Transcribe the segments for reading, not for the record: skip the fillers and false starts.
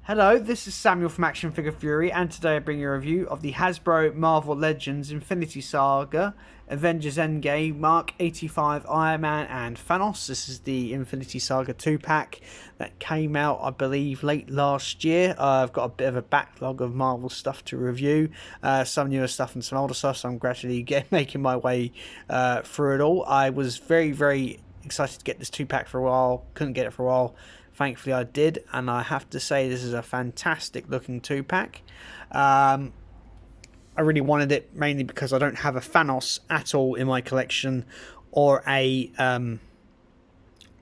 Hello, this is Samuel from Action Figure Fury, and today I bring you a review of the Hasbro Marvel Legends Infinity Saga, Avengers Endgame, Mark 85 Iron Man and Thanos. This is the Infinity Saga 2-pack that came out, I believe, late last year. I've got a bit of a backlog of Marvel stuff to review, some newer stuff and some older stuff, so I'm gradually making my way through it all. I was very excited to get this 2-pack for a while, couldn't get it for a while. Thankfully I did, and I have to say this is a fantastic looking 2-pack. I really wanted it mainly because I don't have a Thanos at all in my collection, or a Iron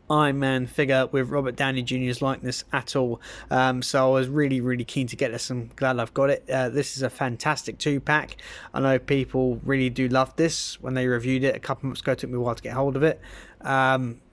Man figure with Robert Downey Jr.'s likeness at all. So I was really keen to get this. I'm glad I've got it. This is a fantastic 2-pack. I know people really do love this. When they reviewed it a couple months ago, it took me a while to get hold of it.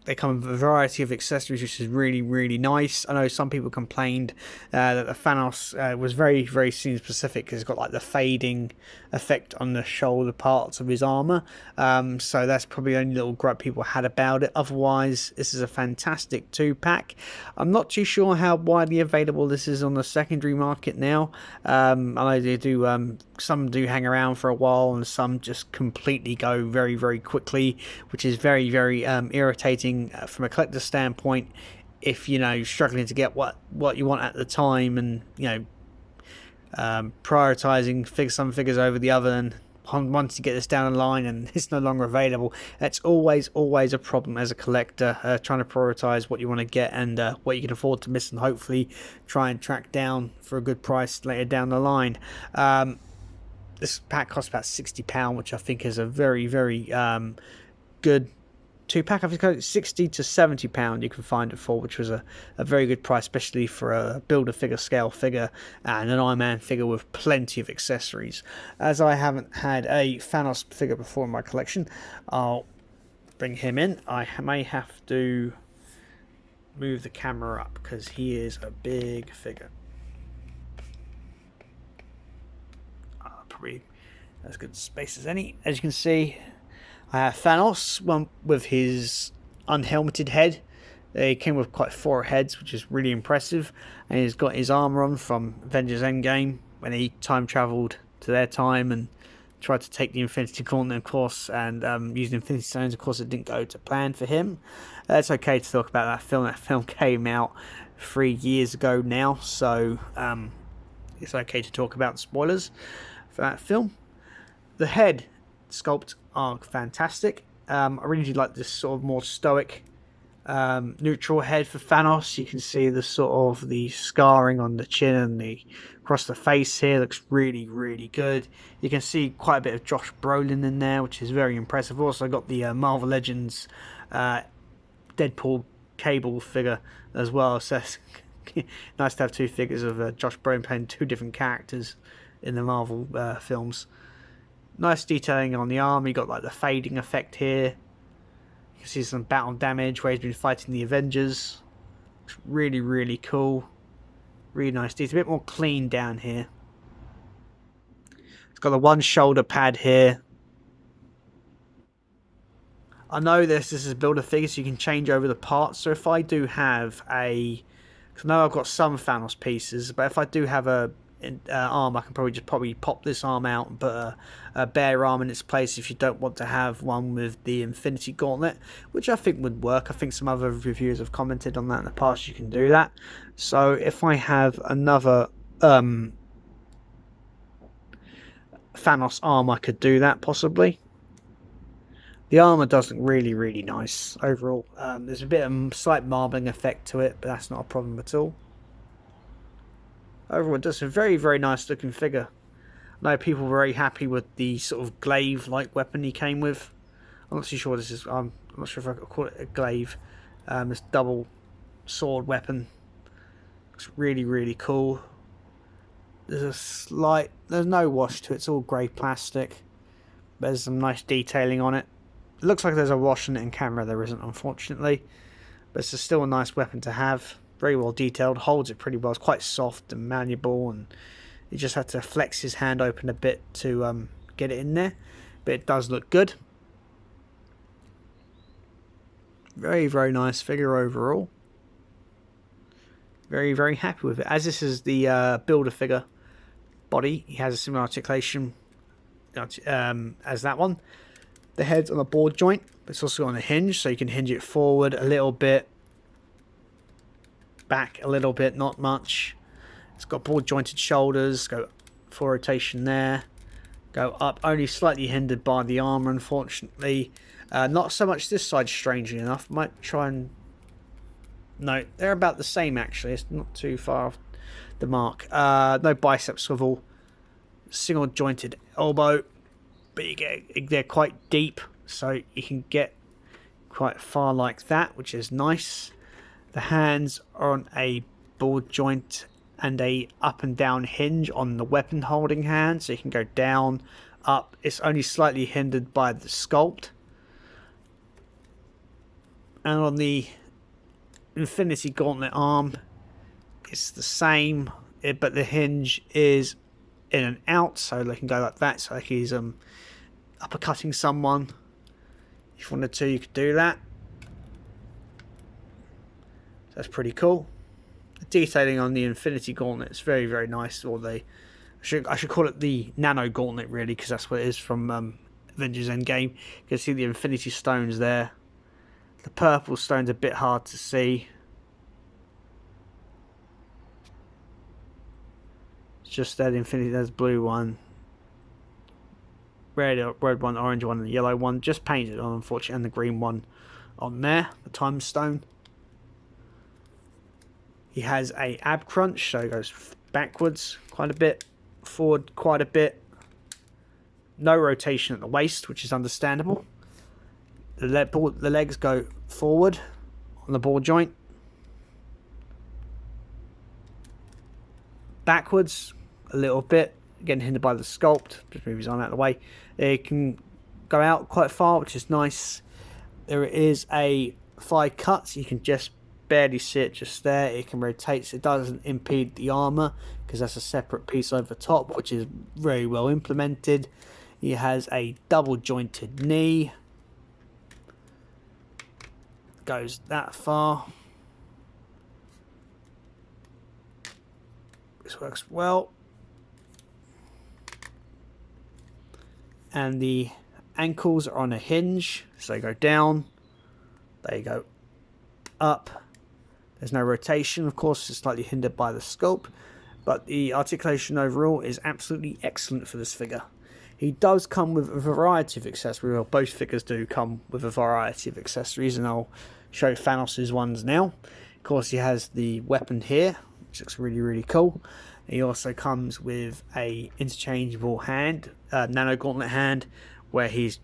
They come with a variety of accessories, which is really nice. I know some people complained that the Thanos was very scene specific because it's got like the fading effect on the shoulder parts of his armor. So that's probably the only little gripe people had about it. Otherwise, this is a fantastic 2-pack. I'm not too sure how widely available this is on the secondary market now. I know they do. Some do hang around for a while, and some just completely go very quickly, which is very irritating from a collector's standpoint. If struggling to get what you want at the time, and prioritizing some figures over the other, and once you get this down the line and it's no longer available, that's always a problem as a collector, trying to prioritize what you want to get and what you can afford to miss, and hopefully try and track down for a good price later down the line. This pack costs about £60, which I think is a very good 2-pack. I think it's £60 to £70 you can find it for, which was a very good price, especially for a Build-A-Figure scale figure and an Iron Man figure with plenty of accessories. As I haven't had a Thanos figure before in my collection, I'll bring him in. I may have to move the camera up because he is a big figure. Probably as good space as any. As you can see, I have Thanos, one with his unhelmeted head. He came with quite 4 heads, which is really impressive. And he's got his armor on from Avengers Endgame, when he time traveled to their time and tried to take the Infinity Gauntlet, of course, and using Infinity Stones. Of course, it didn't go to plan for him. It's okay to talk about that film. That film came out 3 years ago now, so it's okay to talk about spoilers for that film. The head sculpt are fantastic. I really do like this sort of more stoic, neutral head for Thanos. You can see the sort of the scarring on the chin and the across the face here. Looks really good. You can see quite a bit of Josh Brolin in there, which is very impressive. Also got the Marvel Legends Deadpool Cable figure as well. So it's nice to have 2 figures of Josh Brolin playing 2 different characters in the Marvel films. Nice detailing on the arm. You got like the fading effect here. You can see some battle damage where he's been fighting the Avengers. Looks really cool. Really nice detail. A bit more clean down here. It's got the one shoulder pad here. I know this is a Build-A-Figure, so you can change over the parts. So if I do have a, because I know I've got some Thanos pieces, but if I do have a arm, I can probably pop this arm out and put a bare arm in its place if you don't want to have one with the Infinity Gauntlet, which I think would work. I think some other reviewers have commented on that in the past. You can do that. So if I have another Thanos arm, I could do that possibly. The armor does look really nice overall. There's a bit of slight marbling effect to it, but that's not a problem at all. Overall, it's a very nice looking figure. I know people were very happy with the sort of glaive-like weapon he came with. I'm not too sure this is. I'm not sure if I could call it a glaive. This double sword weapon looks really cool. There's no wash to it. It's all grey plastic. There's some nice detailing on it. It looks like there's a wash on it in camera. There isn't, unfortunately. But it's still a nice weapon to have. Very well detailed, holds it pretty well. It's quite soft and malleable, and you just had to flex his hand open a bit to get it in there, but it does look good. Very nice figure overall. Very, very happy with it. As this is the builder figure body, he has a similar articulation as that one. The head's on a board joint, but it's also on a hinge, so you can hinge it forward a little bit, back a little bit, not much. It's got board jointed shoulders, go full rotation there, go up, only slightly hindered by the armour, unfortunately. Not so much this side, strangely enough. Might try and... No, they're about the same, actually. It's not too far off the mark. No bicep swivel. Single jointed elbow. But they're quite deep, so you can get quite far like that, which is nice. The hands are on a board joint and a up and down hinge on the weapon holding hand, so you can go down, up. It's only slightly hindered by the sculpt. And on the Infinity Gauntlet arm, it's the same, but the hinge is in and out, so they can go like that. So like he's uppercutting someone. If you wanted to, you could do that. So that's pretty cool. The detailing on the Infinity Gauntlet is very, very nice. Or I should call it the Nano Gauntlet, really, because that's what it is from Avengers Endgame. You can see the Infinity Stones there. The purple stone's a bit hard to see. It's just that Infinity, there's blue one. Red one, orange one, and the yellow one. Just painted on, unfortunately, and the green one on there. The time stone. He has a ab crunch, so he goes backwards quite a bit, forward quite a bit. No rotation at the waist, which is understandable. The legs go forward on the ball joint, backwards a little bit, getting hindered by the sculpt. Just move his arm out of the way. It can go out quite far, which is nice. There is a thigh cut, so you can just barely see it just there. It can rotate, so it doesn't impede the armor because that's a separate piece over top, which is very well implemented. He has a double jointed knee. Goes that far. This works well. And the ankles are on a hinge, so they go down, they go up. There's no rotation, of course, it's slightly hindered by the sculpt, but the articulation overall is absolutely excellent for this figure. He does come with a variety of accessories, well, both figures do come with a variety of accessories, and I'll show Thanos' ones now. Of course, he has the weapon here, which looks really, really cool. He also comes with a interchangeable hand, nano gauntlet hand, where he's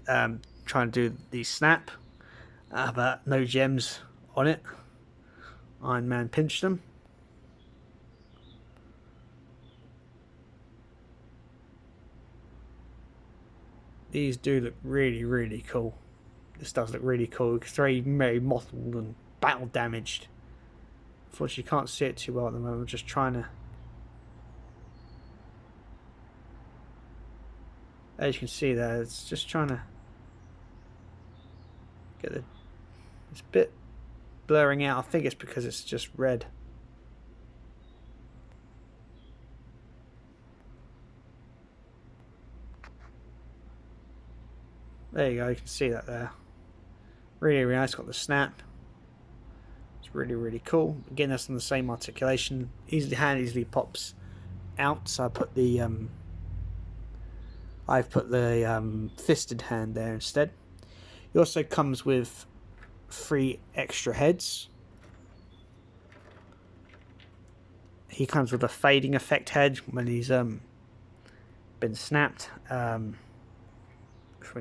trying to do the snap, but no gems on it. Iron Man pinched them. These do look really, really cool. This does look really cool. It's very, very mottled and battle damaged. Unfortunately, you can't see it too well at the moment. I'm just trying to... As you can see there, it's just trying to get the... It's a bit blurring out. I think it's because it's just red. There you go, you can see that there. Really, really nice. Got the snap. It's really, really cool. Again, that's on the same articulation. Hand easily pops out. So I've put the fisted hand there instead. It also comes with 3 extra heads. He comes with a fading effect head when he's been snapped from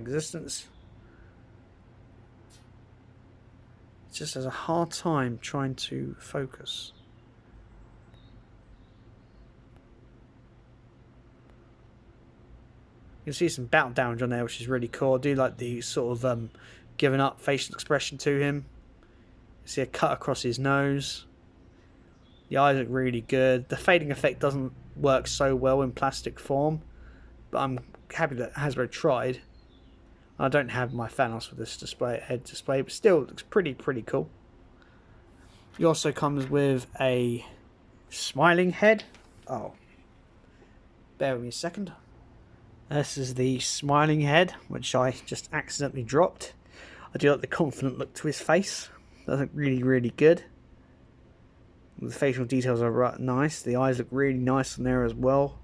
existence. It just has a hard time trying to focus. You can see some battle damage on there, which is really cool. I do like the sort of giving up facial expression to him. You see a cut across his nose. The eyes look really good. The fading effect doesn't work so well in plastic form, but I'm happy that Hasbro tried. I don't have my Thanos with this head display, but still it looks pretty cool. He also comes with a smiling head. Oh, bear with me a second. This is the smiling head, which I just accidentally dropped. I do like the confident look to his face. That look really, really good. The facial details are nice. The eyes look really nice on there as well.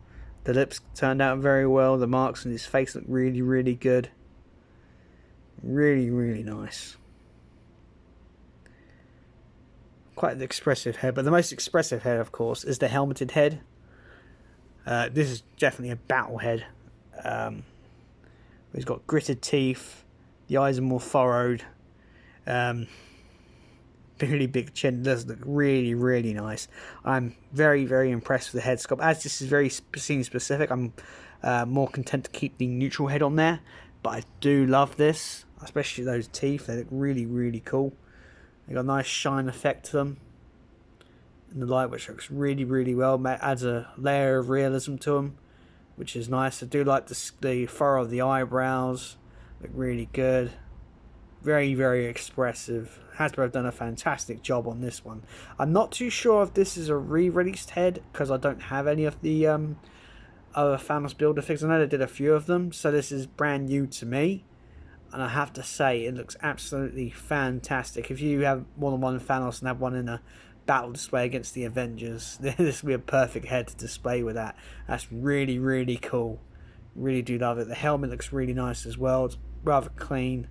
The lips turned out very well. The marks on his face look really, really good. Really, really nice. Quite the expressive head, but the most expressive head, of course, is the helmeted head. This is definitely a battle head. He's got gritted teeth. The eyes are more furrowed. Really big chin. It does look really, really nice. I'm very, very impressed with the head sculpt. As this is very scene specific, I'm more content to keep the neutral head on there. But I do love this, especially those teeth. They look really, really cool. They got a nice shine effect to them in the light, which looks really, really well. Adds a layer of realism to them, which is nice. I do like the furrow of the eyebrows. Look really good. Very, very expressive. Hasbro have done a fantastic job on this one. I'm not too sure if this is a re-released head, because I don't have any of the other Thanos builder figures. I know they did a few of them, so this is brand new to me. And I have to say, it looks absolutely fantastic. If you have more than one Thanos and have one in a battle display against the Avengers, this would be a perfect head to display with that. That's really, really cool. Really do love it. The helmet looks really nice as well. It's rather clean.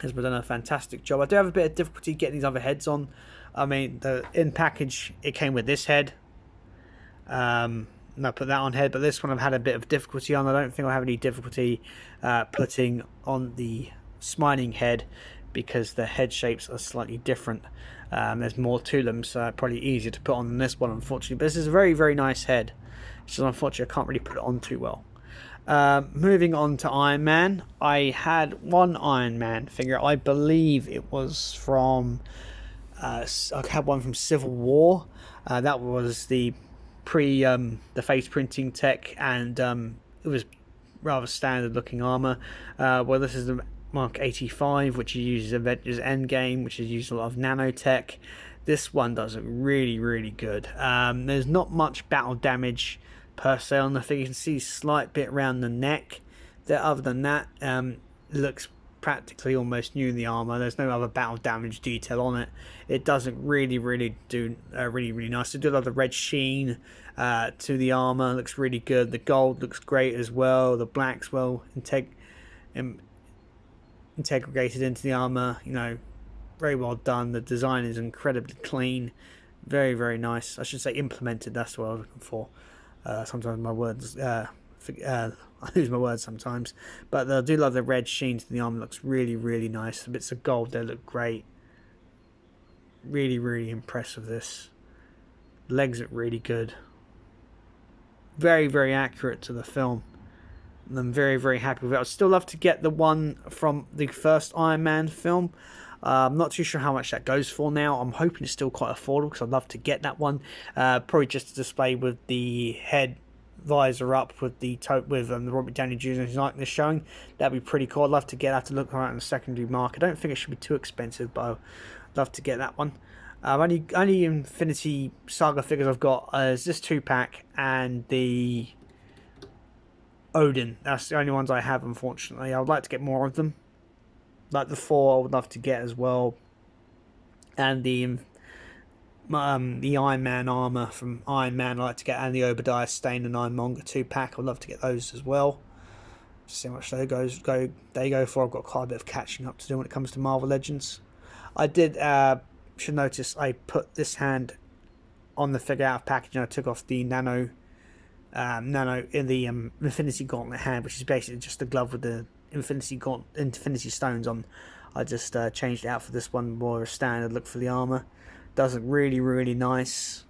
Has done a fantastic job. I do have a bit of difficulty getting these other heads on. I mean, in package, it came with this head. And I put that on head, but this one I've had a bit of difficulty on. I don't think I'll have any difficulty putting on the smiling head, because the head shapes are slightly different. There's more to them, so probably easier to put on than this one, unfortunately. But this is a very, very nice head. It's just unfortunately I can't really put it on too well. Moving on to Iron Man. I had one Iron Man figure. I believe it was from... I had one from Civil War. That was the the face printing tech, and it was rather standard looking armor. Well, this is the Mark 85, which uses Avengers Endgame, which has used a lot of nanotech. This one does look really, really good. There's not much battle damage per se on the figure. You can see a slight bit around the neck. Other than that, it looks practically almost new in the armor. There's no other battle damage detail on it. It doesn't really, really do really, really nice. It do love the red sheen to the armor. It looks really good. The gold looks great as well. The black's well integrated into the armor. You know, very well done. The design is incredibly clean. Very, very nice. I should say implemented. That's what I was looking for. Sometimes my words I lose my words sometimes, but I do love the red sheen to the armor. Looks really, really nice. The bits of gold there look great. Really, really impressed with this. Legs look really good. Very, very accurate to the film. And I'm very, very happy with it. I'd still love to get the one from the first Iron Man film. I'm not too sure how much that goes for now. I'm hoping it's still quite affordable, because I'd love to get that one. Probably just to display with the head visor up with the the Robert Downey Jr. likeness showing. That'd be pretty cool. I'd love to get that to look around in the secondary market. I don't think it should be too expensive, but I'd love to get that one. Only Infinity Saga figures I've got is this 2-pack and the Odin. That's the only ones I have, unfortunately. I would like to get more of them. Like the 4, I would love to get as well. And the Iron Man armor from Iron Man, I'd like to get, and the Obadiah Stane and Iron Monger 2-pack. I'd love to get those as well. Just see how much they go for. I've got quite a bit of catching up to do when it comes to Marvel Legends. I did should notice I put this hand on the figure out of packaging. I took off the nano in the Infinity Gauntlet hand, which is basically just a glove with the Infinity Stones on. I just changed it out for this one, more a standard look for the armor. Does look really, really nice.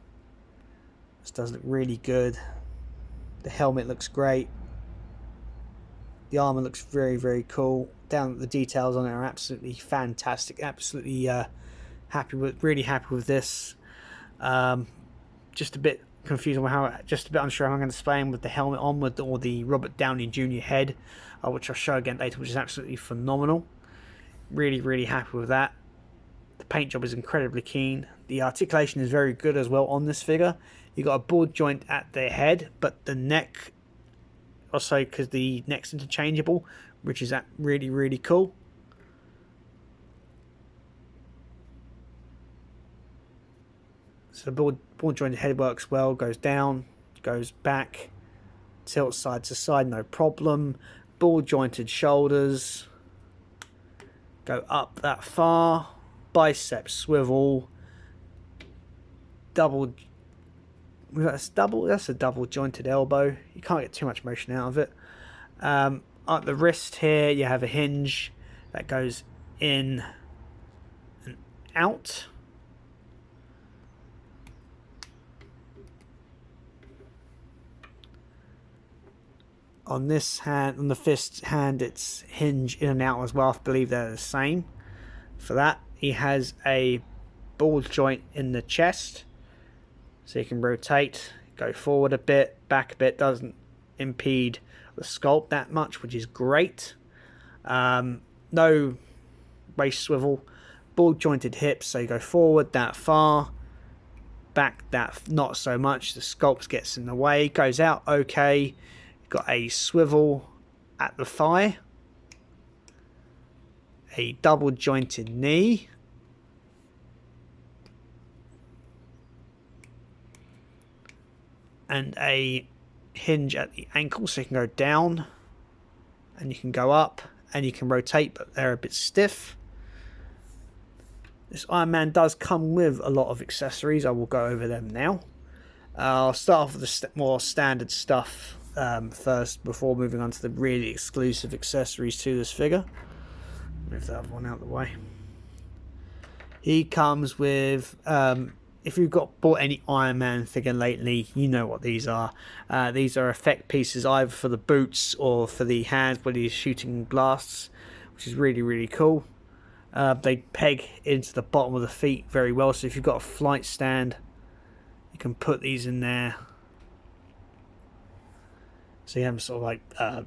This does look really good. The helmet looks great. The armor looks very, very cool. The details on it are absolutely fantastic. Absolutely really happy with this. Just a bit confused on just a bit unsure how I'm going to display him with the helmet on, or the Robert Downey Jr. head, which I'll show again later, which is absolutely phenomenal. Really, really happy with that. The paint job is incredibly keen. The articulation is very good as well on this figure. You got a ball joint at the head, but the neck also, because the neck's interchangeable, which is really, really cool. So the ball jointed head works well, goes down, goes back, tilts side to side, no problem. Ball jointed shoulders, go up that far, bicep swivel, that's a double jointed elbow. You can't get too much motion out of it. At the wrist here, you have a hinge that goes in and out. On this hand, on the fist hand, it's hinge in and out as well. I believe they're the same. For that, he has a ball joint in the chest, so you can rotate, go forward a bit, back a bit. Doesn't impede the sculpt that much, which is great. No waist swivel, ball jointed hips, so you go forward that far, back that not so much. The sculpt gets in the way, goes out okay. Got a swivel at the thigh, a double jointed knee, and a hinge at the ankle, so you can go down and you can go up and you can rotate, but they're a bit stiff. This Iron Man does come with a lot of accessories. I will go over them now. I'll start off with the more standard stuff first before moving on to the really exclusive accessories to this figure. Move the other one out of the way. He comes with, if you've bought any Iron Man figure lately, you know what these are. These are effect pieces either for the boots or for the hands when he's shooting blasts, which is really, really cool. They peg into the bottom of the feet very well, so if you've got a flight stand, you can put these in there. So you have sort of like a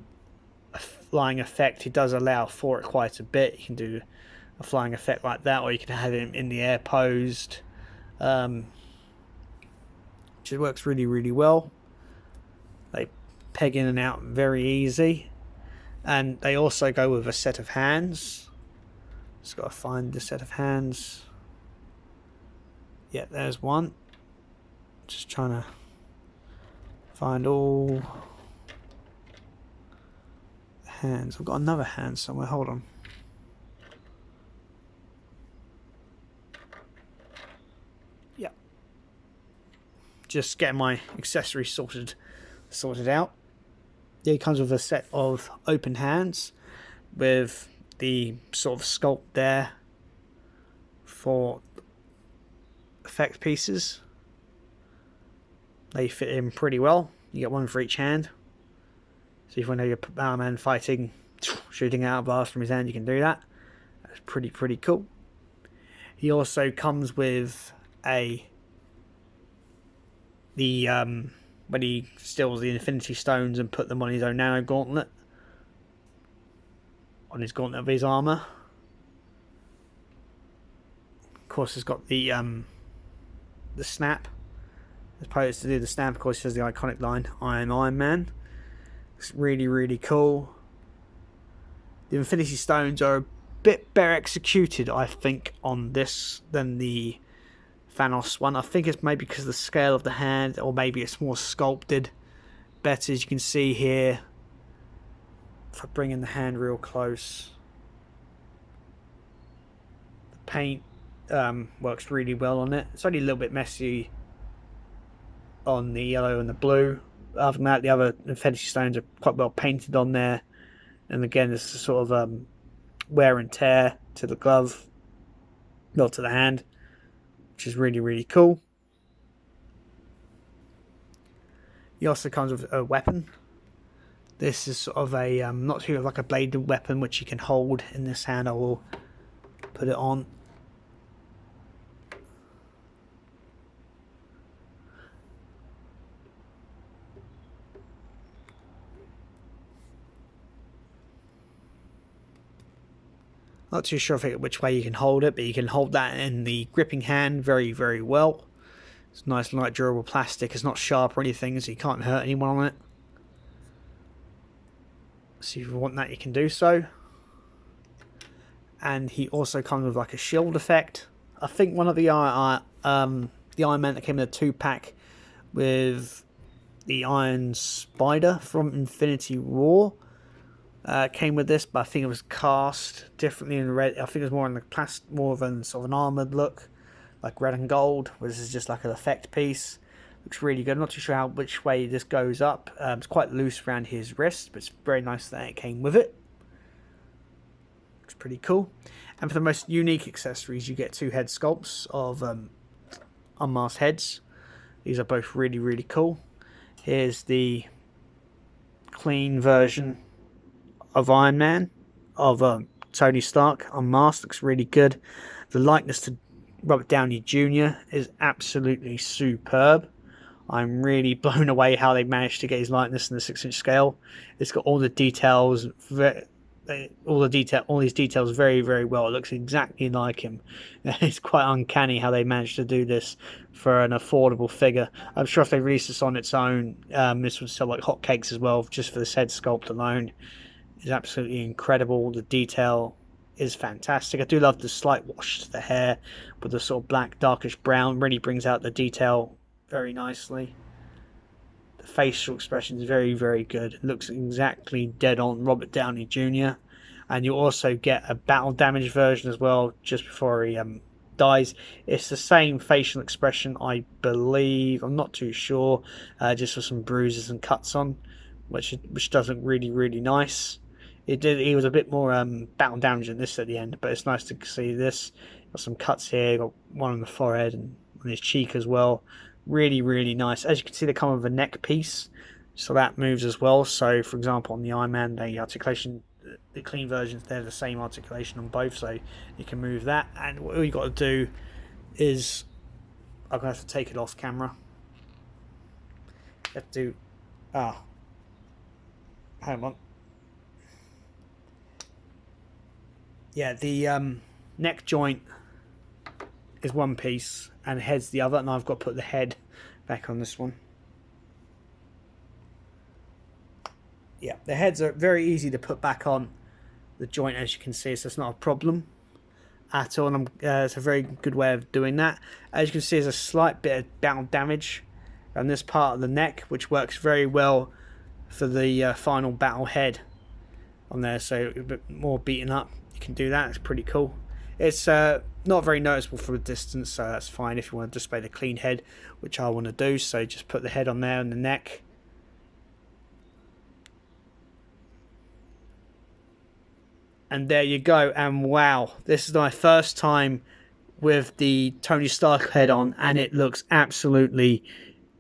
flying effect. It does allow for it quite a bit. You can do a flying effect like that, or you can have him in the air posed, which works really, really well. They peg in and out very easy, and they also go with a set of hands. Just got to find the set of hands. Yeah, there's one. Just trying to find all hands. I've got another hand somewhere. Hold on. Yeah. Just getting my accessories sorted out. Yeah, it comes with a set of open hands with the sort of sculpt there for effect pieces. They fit in pretty well. You get one for each hand. So if you want to have your Power Man fighting, shooting out a blast from his hand, you can do that. That's pretty cool. He also comes with when he steals the Infinity Stones and put them on his own nano gauntlet, on his gauntlet of his armor. Of course, it's got the snap. As opposed to do the snap, of course, he has the iconic line, "I am Iron Man." It's really, really cool. The Infinity Stones are a bit better executed, I think, on this than the Thanos one. I think it's maybe because of the scale of the hand, or maybe it's more sculpted better. As you can see here, if I bring in the hand real close, the paint works really well on it. It's only a little bit messy on the yellow and the blue. Other than that, the other Infinity Stones are quite well painted on there. And again, there's a sort of wear and tear to the glove, not to the hand, which is really, really cool. He also comes with a weapon. This is sort of a, not too like a bladed weapon, which you can hold in this hand. I will put it on. Not too sure which way you can hold it, but you can hold that in the gripping hand very, very well. It's nice, light, durable plastic. It's not sharp or anything, so you can't hurt anyone on it. So if you want that, you can do so. And he also comes with like a shield effect. I think one of the Iron Man that came in a 2-pack with the Iron Spider from Infinity War came with this, but I think it was cast differently in red. I think it was more in the more of an sort of an armored look, like red and gold. Where this is just like an effect piece. Looks really good. I'm not too sure which way this goes up. It's quite loose around his wrist, but it's very nice that it came with it. Looks pretty cool. And for the most unique accessories, you get 2 head sculpts of unmasked heads. These are both really, really cool. Here's the clean version of Iron Man, of Tony Stark unmasked. Looks really good. The likeness to Robert Downey Jr. is absolutely superb. I'm really blown away how they managed to get his likeness in the 6-inch scale. It's got all the details, all these details very, very well. It looks exactly like him. It's quite uncanny how they managed to do this for an affordable figure. I'm sure if they released this on its own, this would sell like hotcakes as well, just for this head sculpt alone. It's absolutely incredible. The detail is fantastic. I do love the slight wash to the hair with the sort of black darkish brown. Really brings out the detail very nicely. The facial expression is very, very good. It looks exactly dead on Robert Downey Jr. And you also get a battle damage version as well just before he dies. It's the same facial expression, I believe. I'm not too sure. Just with some bruises and cuts on, which does look really, really nice. He was a bit more battle damage than this at the end, but it's nice to see this. Got some cuts here. Got one on the forehead and on his cheek as well. Really, really nice. As you can see, they come with a neck piece, so that moves as well. So, for example, on the Iron Man, the articulation, the clean versions, they're the same articulation on both, so you can move that. And all you got to do is, I'm gonna have to take it off camera. You have to, hang on. Yeah, the neck joint is one piece and the head's the other, and I've got to put the head back on this one. Yeah, the heads are very easy to put back on the joint, as you can see, so it's not a problem at all, and it's a very good way of doing that. As you can see, there's a slight bit of battle damage on this part of the neck, which works very well for the final battle head on there, so a bit more beaten up. You can do that. It's pretty cool. It's not very noticeable from a distance, so that's fine if you want to display the clean head, which I want to do. So just put the head on there and the neck. And there you go. And wow, this is my first time with the Tony Stark head on, and it looks absolutely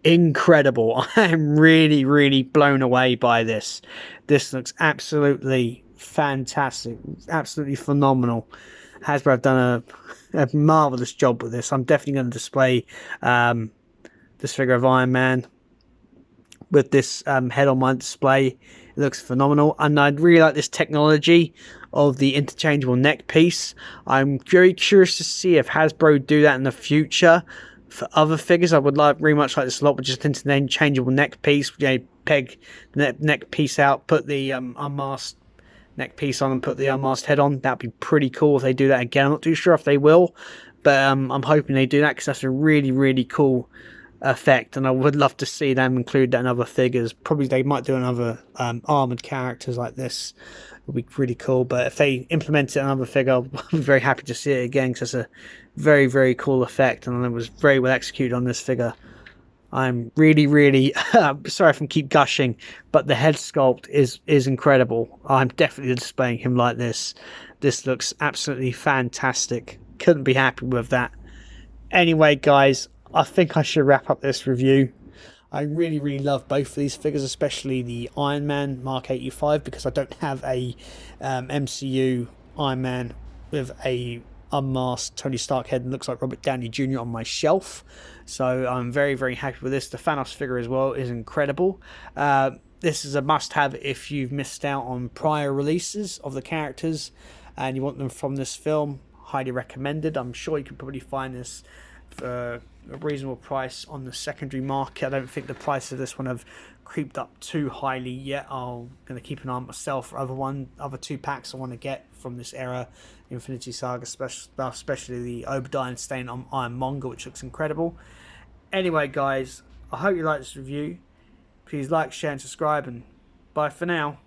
incredible. I am really, really blown away by this. This looks absolutely fantastic, absolutely phenomenal. Hasbro have done a marvelous job with this. I'm definitely going to display this figure of Iron Man with this head on my display. It looks phenomenal, and I'd really like this technology of the interchangeable neck piece. I'm very curious to see if Hasbro do that in the future for other figures. I would very much like this a lot, but just into the interchangeable neck piece. You know, peg the neck piece out, put the unmasked neck piece on and put the unmasked head on. That'd be pretty cool if they do that again. I'm not too sure if they will, but I'm hoping they do that, because that's a really, really cool effect, and I would love to see them include that in other figures. Probably they might do another armored characters like this. It would be really cool, but if they implement it in another figure, I'll be very happy to see it again, because it's a very, very cool effect, and it was very well executed on this figure. I'm really, really sorry if I keep gushing, but the head sculpt is incredible. I'm definitely displaying him like this. This looks absolutely fantastic. Couldn't be happy with that. Anyway, guys, I think I should wrap up this review. I really, really love both of these figures, especially the Iron Man Mark 85, because I don't have a MCU Iron Man with a unmasked Tony Stark head and looks like Robert Downey Jr. on my shelf. So I'm very, very happy with this. The Thanos figure as well is incredible. This is a must-have if you've missed out on prior releases of the characters. and you want them from this film, highly recommended. I'm sure you can probably find this for a reasonable price on the secondary market. I don't think the price of this one have creeped up too highly yet. I'm going to keep an eye on myself for other 2 packs I want to get from this era, Infinity Saga, especially the Obadiah and Stain on Iron manga, which looks incredible. Anyway, guys, I hope you like this review. Please like, share, and subscribe, and bye for now.